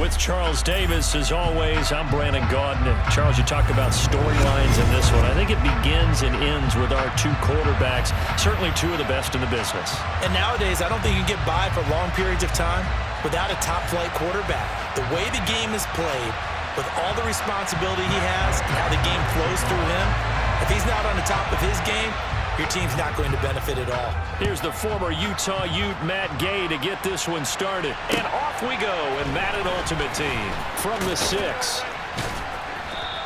With Charles Davis, as always, I'm Brandon Gaudin. And Charles, you talked about storylines in this one. I think it begins and ends with our two quarterbacks, certainly two of the best in the business. And nowadays, I don't think you can get by for long periods of time without a top-flight quarterback. The way the game is played, with all the responsibility he has and how the game flows through him, if he's not on the top of his game, your team's not going to benefit at all. Here's the former Utah Ute, Matt Gay, to get this one started. And off we go in Madden Ultimate Team from the 6.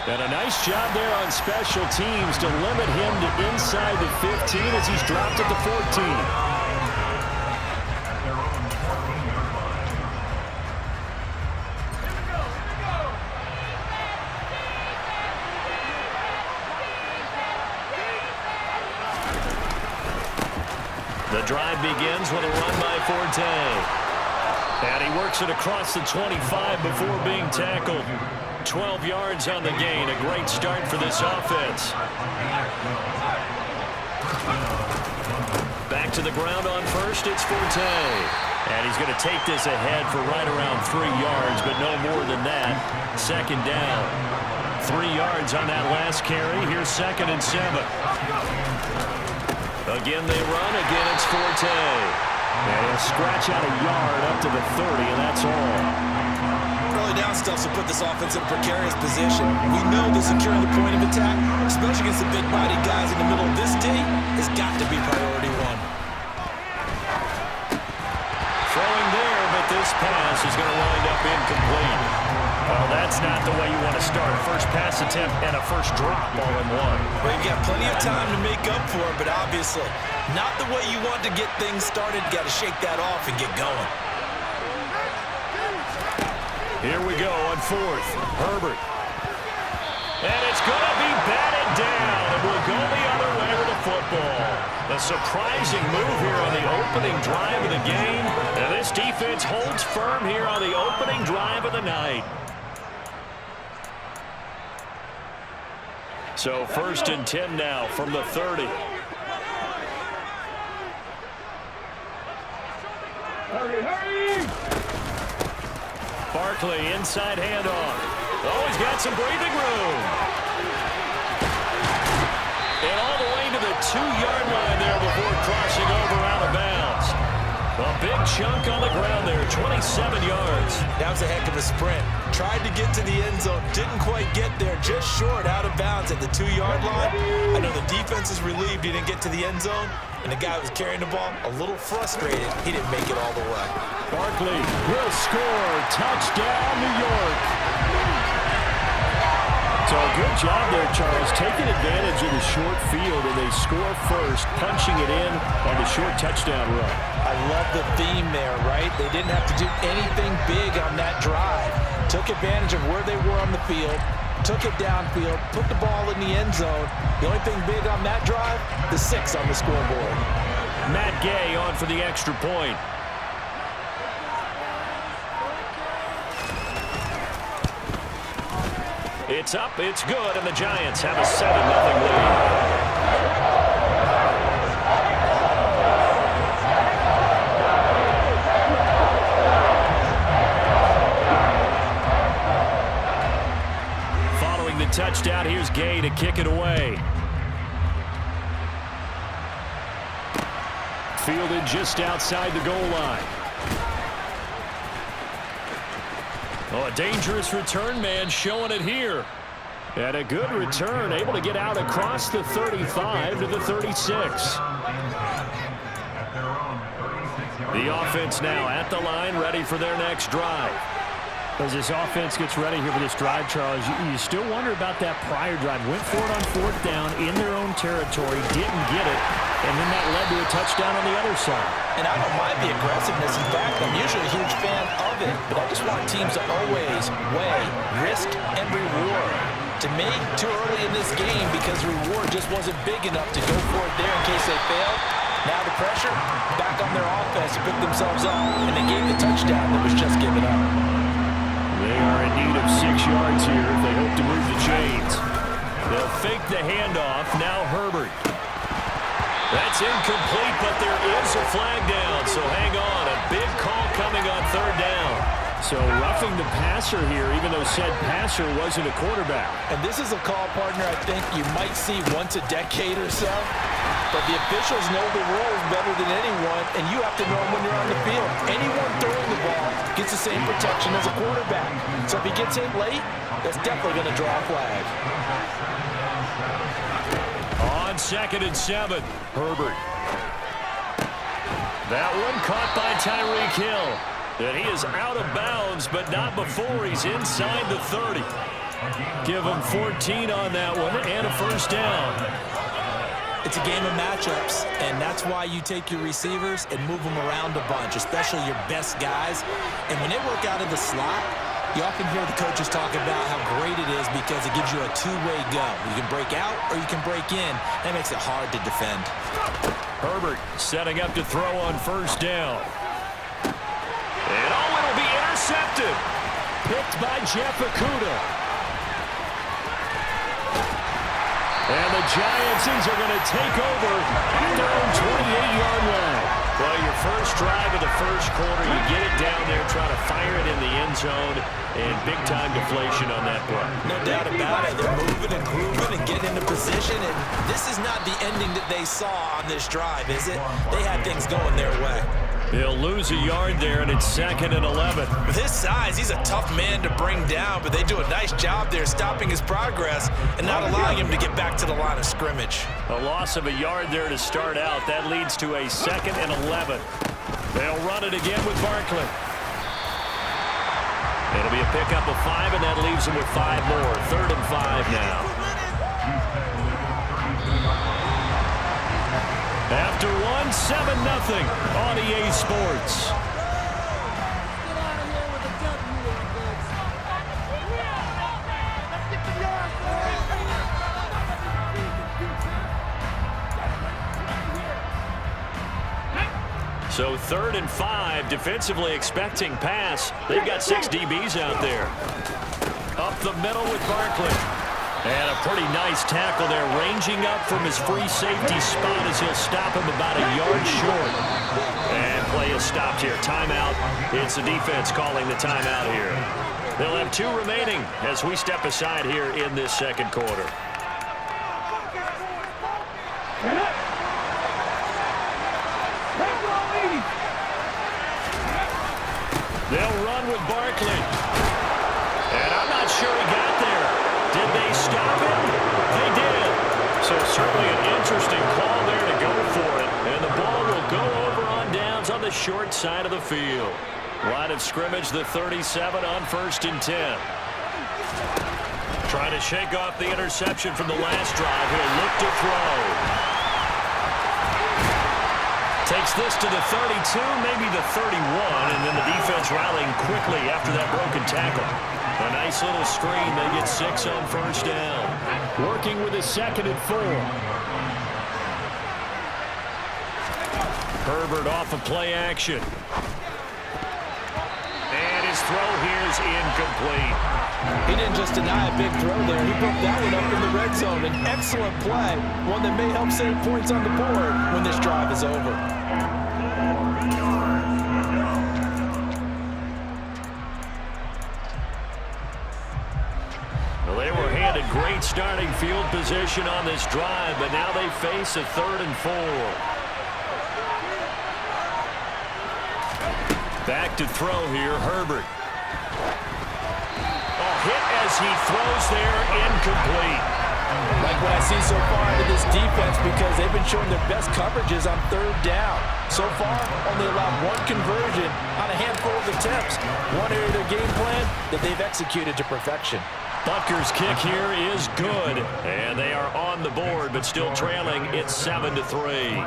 And a nice job there on special teams to limit him to inside the 15 as he's dropped at the 14. The drive begins with a run by Forte. And he works it across the 25 before being tackled. 12 yards on the gain. A great start for this offense. Back to the ground on first, it's Forte. And he's going to take this ahead for right around 3 yards, but no more than that. Second down. 3 yards on that last carry. Here's 2nd and 7. Again they run, again it's Forte. And he'll scratch out a yard up to the 30, and that's all. Early down stuff will put this offense in a precarious position. We know that securing the point of attack, especially against the big-bodied guys in the middle of this D, has got to be priority one. Throwing there, but this pass is going to wind up incomplete. Well, that's not the way you want to start. First pass attempt and a first drop all in one. Well, you've got plenty of time to make up for it, but obviously not the way you want to get things started. Got to shake that off and get going. Here we go on 4th. Herbert. And it's going to be batted down. And we'll go the other way with the football. A surprising move here on the opening drive of the game. And this defense holds firm here on the opening drive of the night. So 1st and 10 now from the 30. Hurry! Barkley inside handoff. Oh, he's got some breathing room. And all the way to the 2-yard line there before crossing over out of bounds. A big chunk on the ground there, 27 yards. That was a heck of a sprint. Tried to get to the end zone, didn't quite get there, just short out of bounds at the 2-yard line. I know the defense is relieved he didn't get to the end zone, and the guy who was carrying the ball, a little frustrated, he didn't make it all the way. Barkley will score. Touchdown, New York. So a good job there, Charles, taking advantage of the short field, and they score first, punching it in on the short touchdown run. I love the theme there, right? They didn't have to do anything big on that drive. Took advantage of where they were on the field, took it downfield, put the ball in the end zone. The only thing big on that drive, the 6 on the scoreboard. Matt Gay on for the extra point. It's up, it's good, and the Giants have a 7-0 lead. Following the touchdown, here's Gay to kick it away. Fielded just outside the goal line. Oh, a dangerous return man showing it here. And a good return, able to get out across the 35 to the 36. The offense now at the line, ready for their next drive. As this offense gets ready here for this drive, Charles, you still wonder about that prior drive. Went for it on 4th down in their own territory, didn't get it, and then that led to a touchdown on the other side. And I don't mind the aggressiveness. In fact, I'm usually a huge fan of it, but I just want teams to always weigh risk and reward. To me, too early in this game because reward just wasn't big enough to go for it there in case they failed. Now the pressure back on their offense to pick themselves up, and they gave the touchdown that was just given up. They are in need of 6 yards here if they hope to move the chains. They'll fake the handoff. Now Herbert. That's incomplete, but there is a flag down, so hang on. A big call coming on 3rd down. So roughing the passer here, even though said passer wasn't a quarterback. And this is a call, partner, I think you might see once a decade or so. But the officials know the rules better than anyone, and you have to know them when you're on the field. Anyone throwing the ball gets the same protection as a quarterback. So if he gets hit late, that's definitely going to draw a flag. On 2nd and 7, Herbert. That one caught by Tyreek Hill. And he is out of bounds, but not before he's inside the 30. Give him 14 on that one and a first down. It's a game of matchups, and that's why you take your receivers and move them around a bunch, especially your best guys. And when they work out of the slot, you often hear the coaches talk about how great it is because it gives you a two-way go. You can break out or you can break in. That makes it hard to defend. Herbert setting up to throw on first down. And it'll be intercepted. Picked by Jeff Okudah. And the Giants are going to take over at their own 28-yard line. Well, your first drive of the first quarter, you get it down there, try to fire it in the end zone, and big-time deflation on that play. No doubt about it. They're moving and grooving and getting into position, and this is not the ending that they saw on this drive, is it? They had things going their way. He'll lose a yard there, and it's 2nd and 11. With his size, he's a tough man to bring down, but they do a nice job there stopping his progress and not allowing him to get back to the line of scrimmage. A loss of a yard there to start out. That leads to a 2nd and 11. They'll run it again with Barkley. It'll be a pickup of 5, and that leaves them with 5 more. 3rd and 5 now. After 1, 7-0 on EA Sports. So 3rd and 5, defensively expecting pass. They've got 6 DBs out there. Up the middle with Barkley. And a pretty nice tackle there, ranging up from his free safety spot as he'll stop him about a yard short. And play is stopped here. Timeout. It's the defense calling the timeout here. They'll have 2 remaining as we step aside here in this second quarter. They'll run with Barkley. And I'm not sure he got there. Did they stop him? They did. So certainly an interesting call there to go for it. And the ball will go over on downs on the short side of the field. Line of scrimmage, the 37 on 1st and 10. Trying to shake off the interception from the last drive. He'll look to throw. Takes this to the 32, maybe the 31, and then the defense rallying quickly after that broken tackle. A nice little screen. They get 6 on first down. Working with a 2nd and 4. Herbert off of play action. And his throw here is incomplete. He didn't just deny a big throw there. He broke that one up in the red zone. An excellent play. One that may help save points on the board when this drive is over. Well, they were handed great starting field position on this drive, but now they face a 3rd and 4. Back to throw here, Herbert. Hit as he throws there, incomplete. Like what I see so far out of this defense, because they've been showing their best coverages on 3rd down. So far, only allowed 1 conversion on a handful of attempts. One area of their game plan that they've executed to perfection. Butker's kick here is good, and they are on the board, but still trailing. It's 7-3.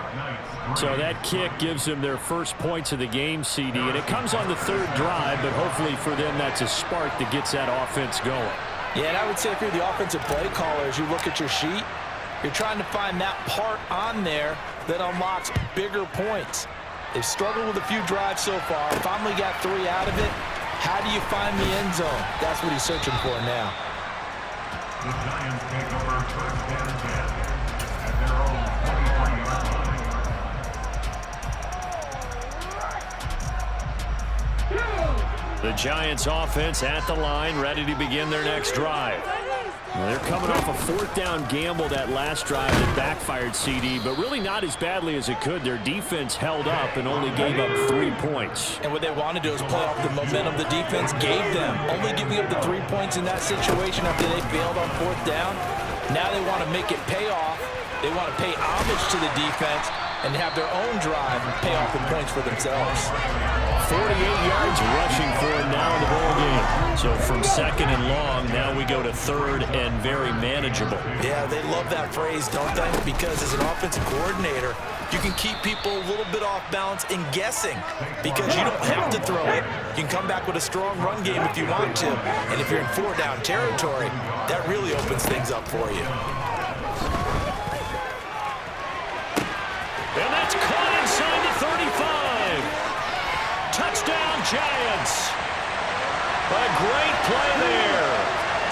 So that kick gives them their first points of the game, CD, and it comes on the 3rd drive, but hopefully for them that's a spark that gets that offense going. Yeah, and I would say if you're the offensive play caller, as you look at your sheet, you're trying to find that part on there that unlocks bigger points. They've struggled with a few drives so far, finally got 3 out of it. How do you find the end zone? That's what he's searching for now. The Giants take over 1st and 10 at their own 23-yard line. The The Giants offense at the line, ready to begin their next drive. Well, they're coming off a fourth down gamble that last drive that backfired, CD, but really not as badly as it could. Their defense held up and only gave up 3 points. And what they want to do is play off the momentum the defense gave them. Only giving up the 3 points in that situation after they failed on fourth down. Now they want to make it pay off. They want to pay homage to the defense and have their own drive and pay off the points for themselves. 48 yards rushing for him now in the ball game. So from second and long, now we go to third and very manageable. Yeah, they love that phrase, don't they? Because as an offensive coordinator, you can keep people a little bit off balance and guessing because you don't have to throw it. You can come back with a strong run game if you want to. And if you're in four-down territory, that really opens things up for you. And that's caught inside the 35. Touchdown, Giants. A great play there.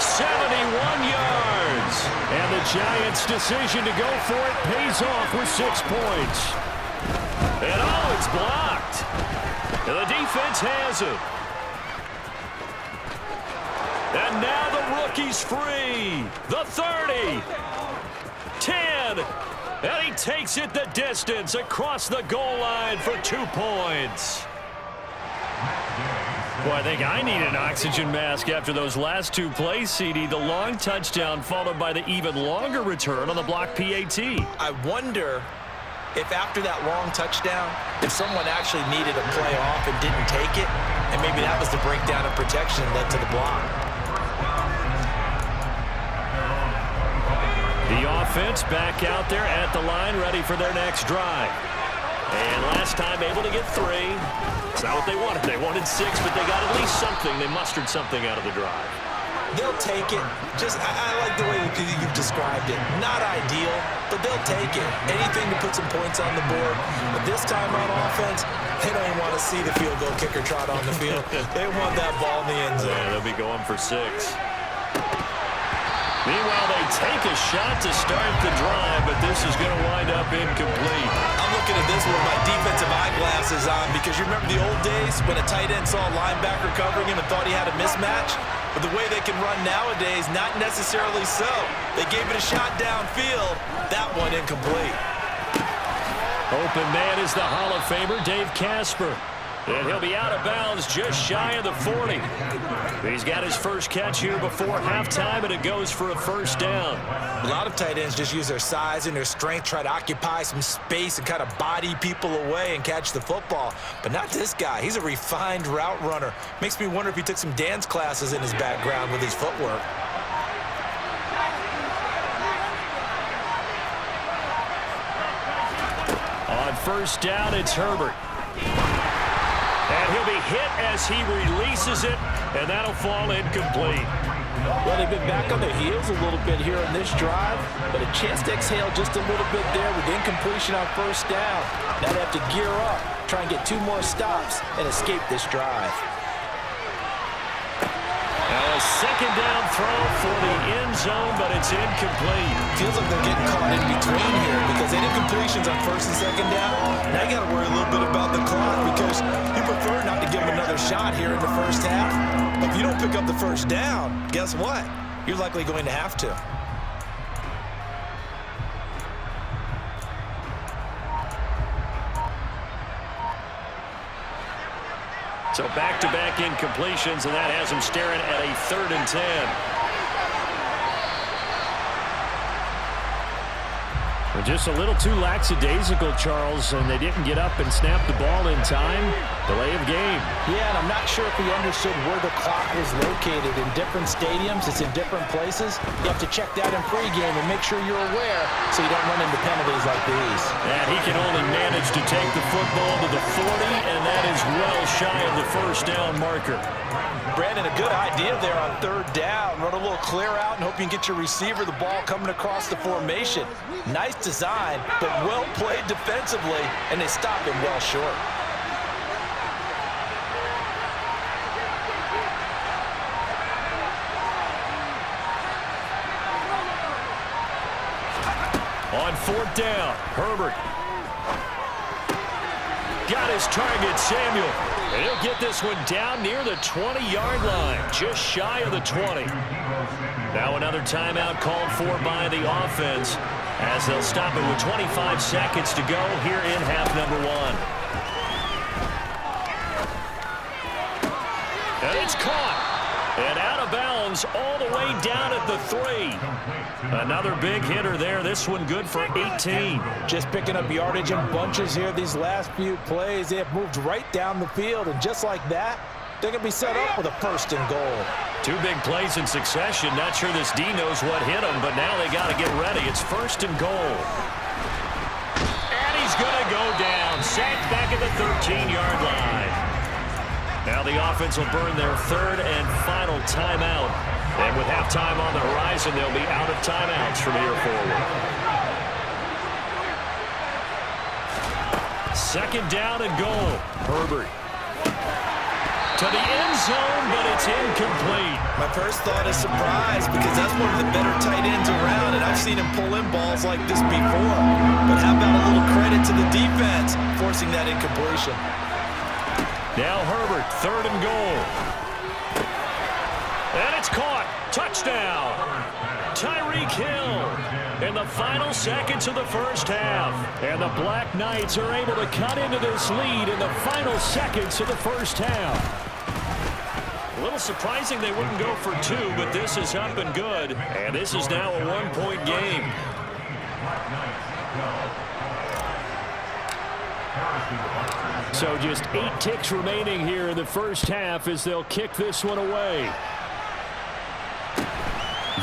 71 yards. And the Giants' decision to go for it pays off with 6 points. And oh, it's blocked. And the defense has it. And now the rookie's free. The 30. 10. And he takes it the distance across the goal line for 2 points. Boy, I think I need an oxygen mask after those last 2 plays, CD. The long touchdown followed by the even longer return on the block PAT. I wonder if after that long touchdown, if someone actually needed a play off and didn't take it, and maybe that was the breakdown of protection that led to the block. The offense back out there at the line, ready for their next drive. And last time able to get 3. It's not what they wanted. They wanted 6, but they got at least something. They mustered something out of the drive. They'll take it. I like the way you've described it. Not ideal, but they'll take it. Anything to put some points on the board. But this time on offense, they don't even want to see the field goal kicker trot on the field. They want that ball in the end zone. Yeah, they'll be going for 6. Meanwhile, they take a shot to start the drive, but this is going to wind up incomplete. I'm looking at this with my defensive eyeglasses on because you remember the old days when a tight end saw a linebacker covering him and thought he had a mismatch? But the way they can run nowadays, not necessarily so. They gave it a shot downfield. That one incomplete. Open man is the Hall of Famer, Dave Casper. And he'll be out of bounds just shy of the 40. He's got his first catch here before halftime, and it goes for a first down. A lot of tight ends just use their size and their strength, try to occupy some space and kind of body people away and catch the football. But not this guy. He's a refined route runner. Makes me wonder if he took some dance classes in his background with his footwork. On first down, it's Herbert. And he'll be hit as he releases it, and that'll fall incomplete. Well, they've been back on their heels a little bit here on this drive, but a chance to exhale just a little bit there with incompletion on first down. Now they have to gear up, try and get 2 more stops, and escape this drive. Now a second down throw for the end zone, but it's incomplete. Feels like they're getting caught in between here because they did completions on first and second down. Now you got to worry a little bit about the clock because you prefer not to give them another shot here in the first half. But if you don't pick up the first down, guess what? You're likely going to have to. So back-to-back incompletions, and that has him staring at a 3rd and 10. Just a little too lackadaisical, Charles, and they didn't get up and snap the ball in time. Delay of game. Yeah, and I'm not sure if we understood where the clock was located. In different stadiums, it's in different places. You have to check that in pregame and make sure you're aware so you don't run into penalties like these. And he can only manage to take the football to the 40, and that is well shy of the first down marker. Brandon, a good idea there on 3rd down. Run a little clear out and hope you can get your receiver the ball coming across the formation. Nice design, but well played defensively, and they stop him well short. On 4th down, Herbert. got his target, Samuel. And he'll get this one down near the 20-yard line, just shy of the 20. Now another timeout called for by the offense as they'll stop it with 25 seconds to go here in half number 1. And it's caught. And out of bounds all the way down at the 3. Another big hitter there. This one good for 18. Just picking up yardage in bunches here these last few plays. They have moved right down the field, and just like that, they're going to be set up with a 1st and goal. 2 big plays in succession. Not sure this D knows what hit him, but now they got to get ready. It's 1st and goal. And he's going to go down. Sacked back at the 13-yard line. Now the offense will burn their 3rd and final timeout. And with halftime on the horizon, they'll be out of timeouts from here forward. 2nd down and goal. Herbert to the end zone, but it's incomplete. My first thought is surprise because that's one of the better tight ends around, and I've seen him pull in balls like this before. But how about a little credit to the defense forcing that incompletion? Now Herbert, 3rd and goal. And it's caught. Touchdown. Tyreek Hill in the final seconds of the first half. And the Black Knights are able to cut into this lead in the final seconds of the first half. A little surprising they wouldn't go for 2, but this is up and good. And this is now a 1-point game. So just 8 ticks remaining here in the first half as they'll kick this one away.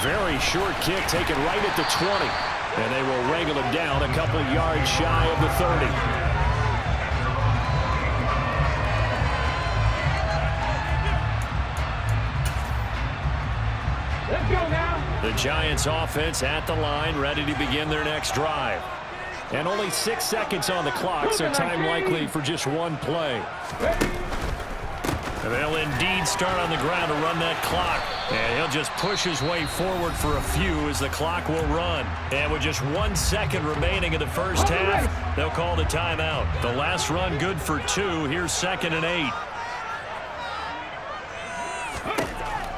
Very short kick taken right at the 20. And they will wrangle him down a couple yards shy of the 30. Let's go now. The Giants offense at the line, ready to begin their next drive. And only 6 seconds on the clock, so time likely for just 1 play. And they'll indeed start on the ground to run that clock. And he'll just push his way forward for a few as the clock will run. And with just 1 second remaining in the first half, they'll call the timeout. The last run good for 2. Here's 2nd and 8.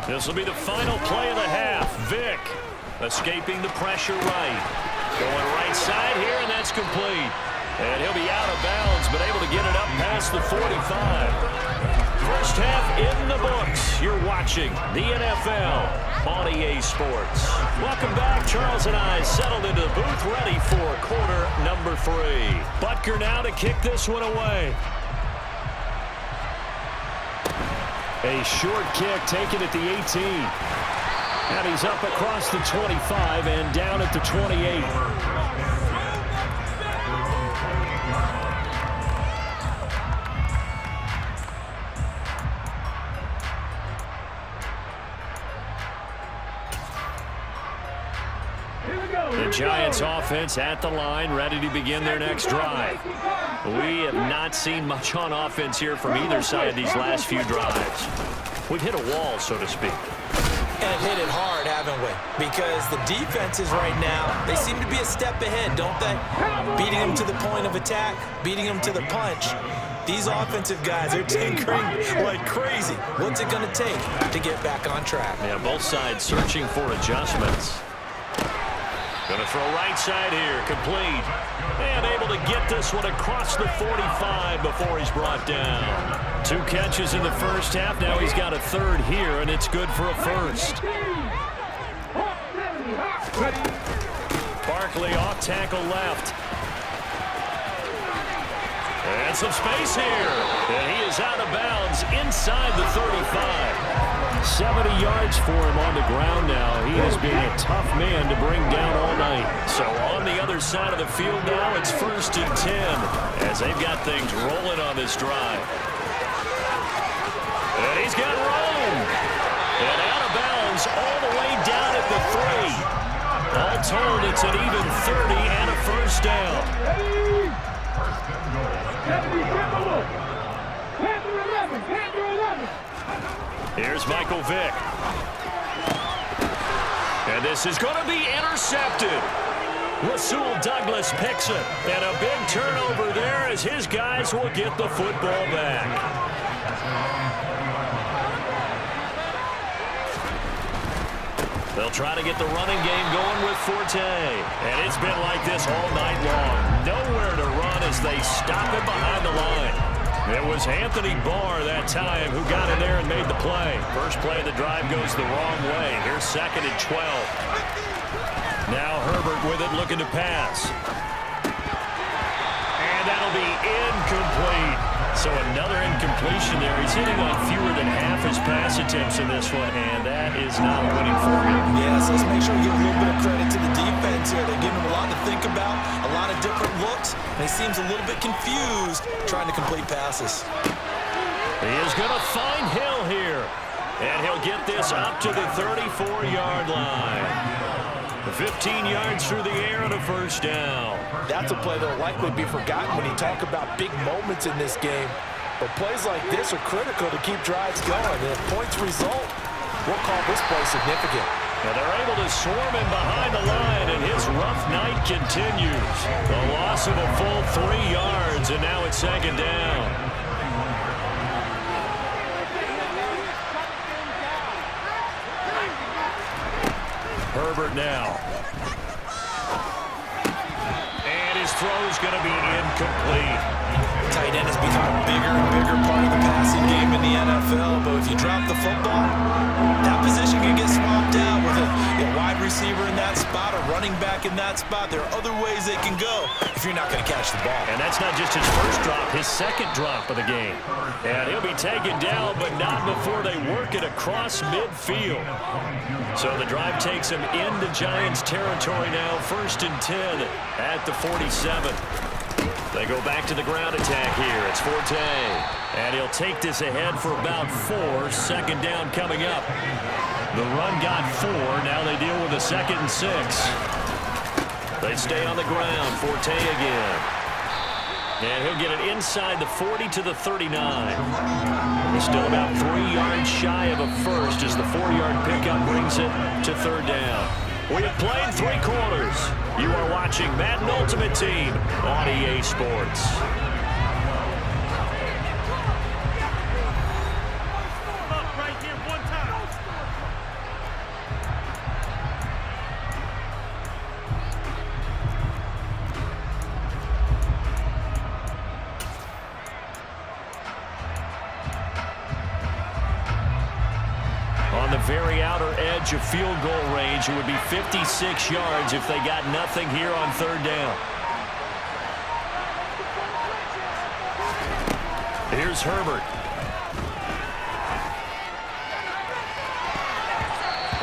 This will be the final play of the half. Vick escaping the pressure right. Going right side here, and that's complete. And he'll be out of bounds, but able to get it up past the 45. First half in the books. You're watching the NFL on EA Sports. Welcome back. Charles and I settled into the booth, ready for quarter number 3. Butker now to kick this one away. A short kick taken at the 18. And he's up across the 25 and down at the 28. The Giants offense at the line, ready to begin their next drive. We have not seen much on offense here from either side these last few drives. We've hit a wall, so to speak. And hit it hard, haven't we? Because the defenses right now, they seem to be a step ahead, don't they? Beating them to the point of attack, beating them to the punch. These offensive guys are tinkering like crazy. What's it going to take to get back on track? Yeah, both sides searching for adjustments. Going to throw right side here, complete. And able to get this one across the 45 before he's brought down. 2 catches in the first half. Now he's got a 3rd here, and it's good for a 1st. Barkley off tackle left. And some space here. And he is out of bounds inside the 35. 70 yards for him on the ground now. He has been a tough man to bring down all night. So on the other side of the field now, it's 1st and 10 as they've got things rolling on this drive. And he's got room. And out of bounds all the way down at the 3. All told, it's an even 30 and a 1st down. Here's Michael Vick. 'And this is going to be intercepted. Rasul Douglas picks it. And a big turnover there as his guys will get the football back. They'll try to get the running game going with Forte. And it's been like this all night long. Nowhere to run as they stop it behind the line. It was Anthony Barr that time who got in there and made the play. First play of the drive goes the wrong way. Here's 2nd and 12. Now Herbert with it, looking to pass. And that'll be incomplete. So another incompletion there. He's hitting on fewer than half his pass attempts in this one, and that is not a winning formula. Yes, let's make sure we give a little bit of credit to the defense here. They're giving him a lot to think about, a lot of different looks, and he seems a little bit confused trying to complete passes. He is going to find Hill here, and he'll get this up to the 34-yard line. 15 yards through the air and a first down. That's a play that will likely be forgotten when you talk about big moments in this game. But plays like this are critical to keep drives going. And if points result, we'll call this play significant. And they're able to swarm him behind the line, and his rough night continues. The loss of a full 3 yards, and now it's 2nd down. Herbert now. And his throw's going to be incomplete. Tight end has become a bigger and bigger part of the passing game in the NFL, but if you drop the football, that position can get swapped out with a wide receiver in that spot, a running back in that spot. There are other ways they can go if you're not going to catch the ball. And that's not just his first drop, his 2nd drop of the game. And he'll be taken down, but not before they work it across midfield. So the drive takes him into Giants territory now, 1st and 10 at the 47. They go back to the ground attack here. It's Forte. And he'll take this ahead for about 4. 2nd down coming up. The run got 4. Now they deal with a 2nd and 6. They stay on the ground. Forte again. And he'll get it inside the 40 to the 39. He's still about 3 yards shy of a first as the 4-yard pickup brings it to 3rd down. We have played 3 quarters. You are watching Madden Ultimate Team on EA Sports. On the very outer edge of field goal range, it would be 56 yards if they got nothing here on 3rd down. Here's Herbert.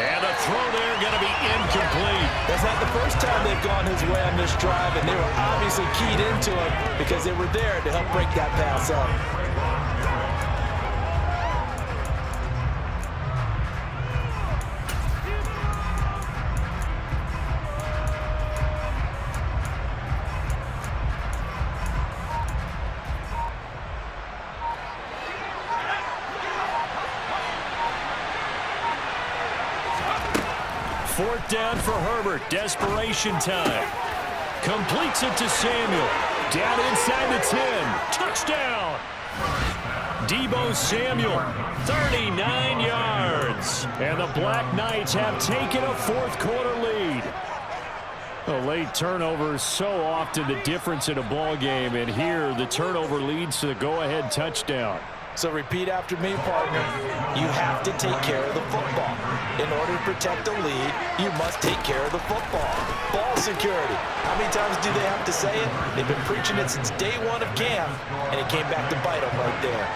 And a throw there going to be incomplete. That's not the first time they've gone his way on this drive, and they were obviously keyed into it because they were there to help break that pass up. Fourth down for Herbert. Desperation time. Completes it to Samuel. Down inside the 10. Touchdown. Deebo Samuel, 39 yards. And the Black Knights have taken a 4th quarter lead. A late turnover is so often the difference in a ball game, and here the turnover leads to the go-ahead touchdown. So repeat after me, partner. You have to take care of the football. In order to protect the lead, you must take care of the football. Ball security. How many times do they have to say it? They've been preaching it since day 1 of camp, and it came back to bite them right there.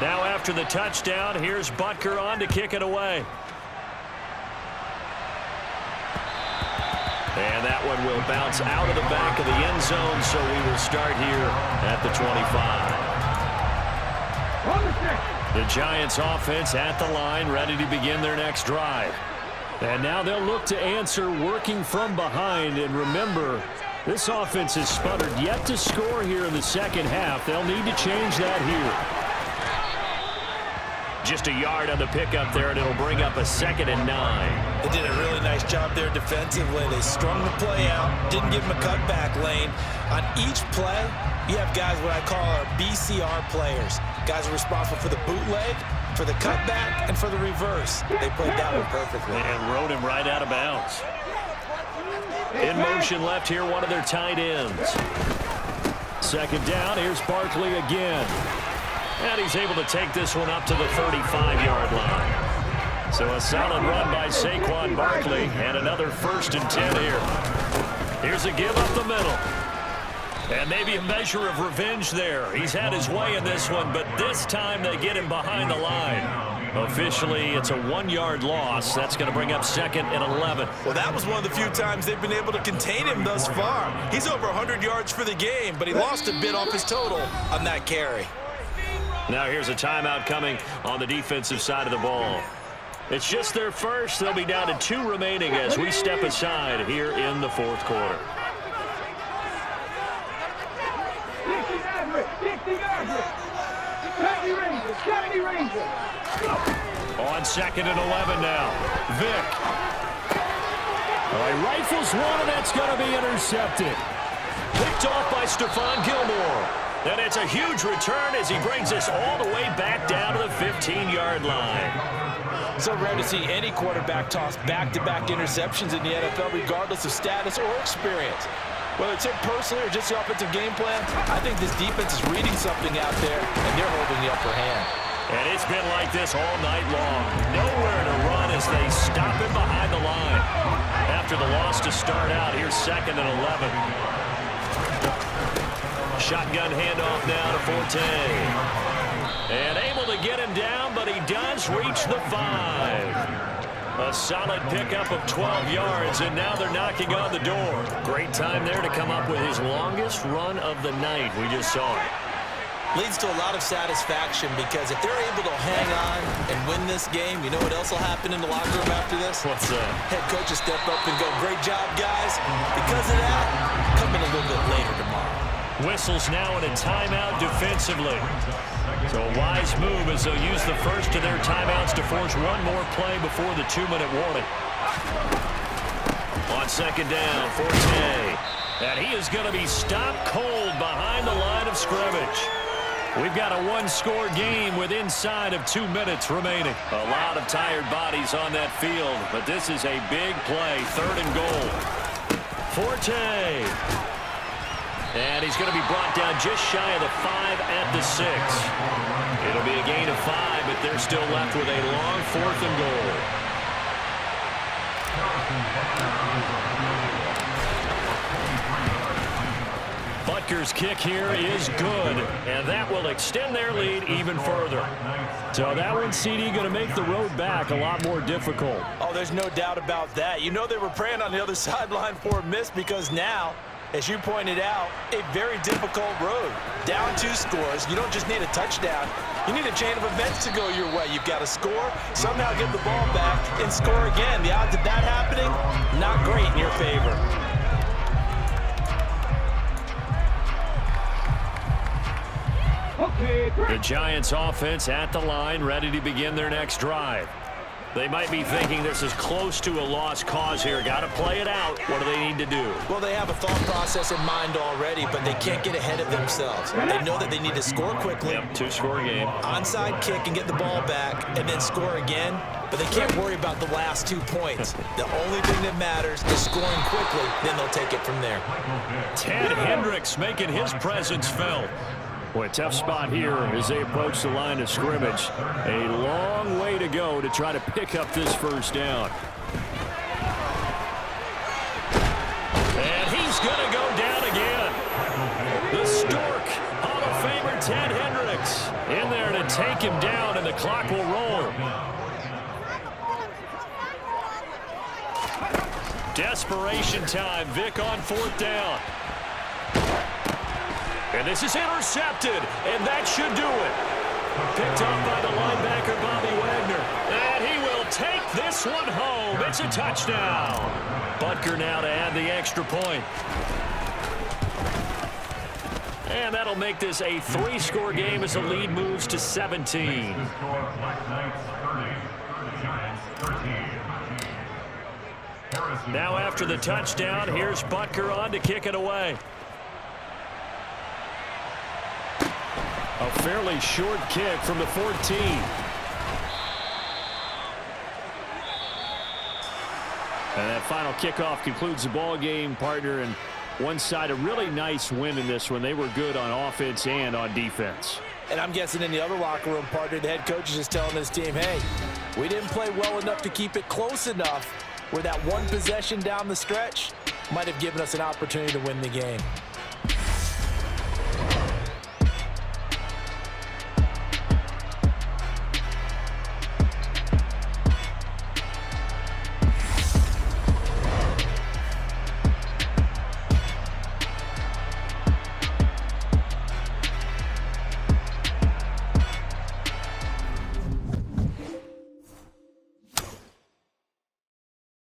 Now after the touchdown, here's Butker on to kick it away. And that one will bounce out of the back of the end zone, so we will start here at the 25. The Giants offense at the line, ready to begin their next drive. And now they'll look to answer working from behind. And remember, this offense has sputtered yet to score here in the second half. They'll need to change that here. just a yard on the pickup there, and it'll bring up a 2nd and 9. They did a really nice job there defensively. They strung the play out, didn't give him a cutback lane. On each play, you have guys what I call our BCR players. Guys are responsible for the bootleg, for the cutback, and for the reverse. They played that one perfectly. And rode him right out of bounds. In motion left here, one of their tight ends. 2nd down, here's Barkley again. And he's able to take this one up to the 35-yard line. So a solid run by Saquon Barkley, and another 1st and 10 here. Here's a give up the middle. And maybe a measure of revenge there. He's had his way in this one, but this time they get him behind the line. Officially, it's a 1-yard loss. That's going to bring up 2nd and 11. Well, that was one of the few times they've been able to contain him thus far. He's over 100 yards for the game, but he lost a bit off his total on that carry. Now here's a timeout coming on the defensive side of the ball. It's just their first. They'll be down to 2 remaining as we step aside here in the 4th quarter. On 2nd and 11 now. Vick. All right, rifles one, and that's going to be intercepted. Picked off by Stephon Gilmore. And it's a huge return as he brings us all the way back down to the 15-yard line. So rare to see any quarterback toss back-to-back interceptions in the NFL, regardless of status or experience. Whether it's him personally or just the offensive game plan, I think this defense is reading something out there, and they're holding the upper hand. And it's been like this all night long. Nowhere to run as they stop him behind the line. After the loss to start out, here's 2nd and 11. Shotgun handoff now to Forte. And able to get him down, but he does reach the 5. A solid pickup of 12 yards, and now they're knocking on the door. Great time there to come up with his longest run of the night. We just saw it. Leads to a lot of satisfaction because if they're able to hang on and win this game, you know what else will happen in the locker room after this? What's that? Head coach will step up and go, great job, guys. Because of that, come in a little bit later tomorrow. Whistles now in a timeout defensively. So a wise move as they'll use the first of their timeouts to force one more play before the 2-minute warning. On 2nd down, Forte. And he is going to be stopped cold behind the line of scrimmage. We've got a 1-score game with inside of 2 minutes remaining. A lot of tired bodies on that field, but this is a big play, 3rd and goal. Forte. And he's going to be brought down just shy of the 5 at the 6. It'll be a gain of 5, but they're still left with a long 4th and goal. Butker's kick here is good, and that will extend their lead even further. So that one, CD, going to make the road back a lot more difficult. Oh, there's no doubt about that. You know they were praying on the other sideline for a miss because now, as you pointed out, a very difficult road. Down 2 scores. You don't just need a touchdown. You need a chain of events to go your way. You've got to score, somehow get the ball back, and score again. The odds of that happening, not great in your favor. The Giants offense at the line, ready to begin their next drive. They might be thinking this is close to a lost cause here. Got to play it out. What do they need to do? Well, they have a thought process in mind already, but they can't get ahead of themselves. They know that they need to score quickly. Yep, 2-score game. Onside kick and get the ball back and then score again, but they can't worry about the last 2 points. The only thing that matters is scoring quickly, then they'll take it from there. Ted Hendricks making his presence felt. Boy, tough spot here as they approach the line of scrimmage. A long way to go to try to pick up this 1st down. And he's going to go down again. The Stork, Hall of Famer Ted Hendricks, in there to take him down, and the clock will roll. Desperation time. Vick on 4th down. And this is intercepted, and that should do it. Picked up by the linebacker, Bobby Wagner. And he will take this one home. It's a touchdown. Butker now to add the extra point. And that'll make this a 3-score game as the lead moves to 17. The score, Black Knights 30, Giants 13. Harrison Now after the touchdown, here's Butker on to kick it away. A fairly short kick from the 14. And that final kickoff concludes the ball game, partner. And one side, a really nice win in this one. They were good on offense and on defense. And I'm guessing in the other locker room, partner, the head coach is just telling this team, hey, we didn't play well enough to keep it close enough where that one possession down the stretch might have given us an opportunity to win the game.